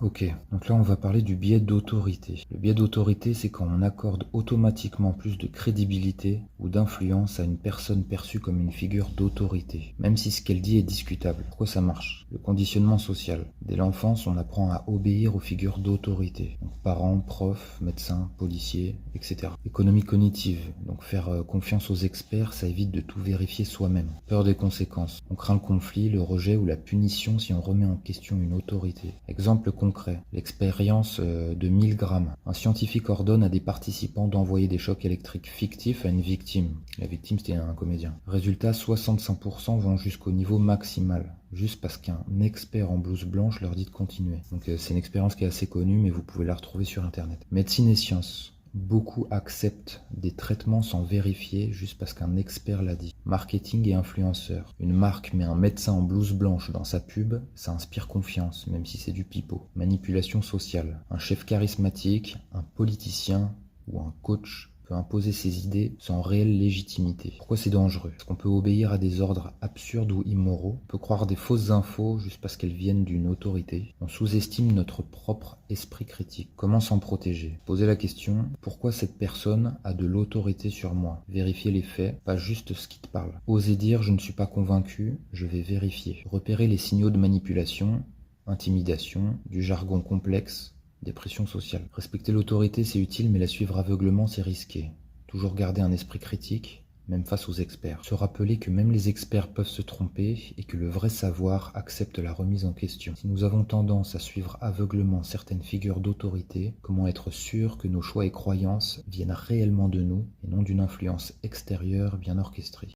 Ok, donc là on va parler du biais d'autorité. Le biais d'autorité, c'est quand on accorde automatiquement plus de crédibilité ou d'influence à une personne perçue comme une figure d'autorité, même si ce qu'elle dit est discutable. Pourquoi ça marche? Le conditionnement social. Dès l'enfance, on apprend à obéir aux figures d'autorité. Donc parents, profs, médecins, policiers, etc. Économie cognitive. Donc faire confiance aux experts, ça évite de tout vérifier soi-même. Peur des conséquences. On craint le conflit, le rejet ou la punition si on remet en question une autorité. Exemple concret, l'expérience de 1000 grammes. Un scientifique ordonne à des participants d'envoyer des chocs électriques fictifs à une victime. La victime, c'était un comédien. Résultat, 65% vont jusqu'au niveau maximal, juste parce qu'un expert en blouse blanche leur dit de continuer. Donc c'est une expérience qui est assez connue, mais vous pouvez la retrouver sur Internet. Médecine et sciences. Beaucoup acceptent des traitements sans vérifier juste parce qu'un expert l'a dit. Marketing et influenceurs. Une marque met un médecin en blouse blanche dans sa pub, ça inspire confiance, même si c'est du pipeau. Manipulation sociale. Un chef charismatique, un politicien ou un coach peut imposer ses idées sans réelle légitimité. Pourquoi c'est dangereux? Parce qu'on peut obéir à des ordres absurdes ou immoraux, on peut croire des fausses infos juste parce qu'elles viennent d'une autorité. On sous-estime notre propre esprit critique. Comment s'en protéger? Poser la question, pourquoi cette personne a de l'autorité sur moi? Vérifier les faits, pas juste ce qui te parle. Oser dire je ne suis pas convaincu, je vais vérifier. Repérer les signaux de manipulation, intimidation, du jargon complexe, des pressions sociales. Respecter l'autorité, c'est utile, mais la suivre aveuglément, c'est risqué. Toujours garder un esprit critique, même face aux experts. Se rappeler que même les experts peuvent se tromper et que le vrai savoir accepte la remise en question. Si nous avons tendance à suivre aveuglément certaines figures d'autorité, comment être sûr que nos choix et croyances viennent réellement de nous et non d'une influence extérieure bien orchestrée?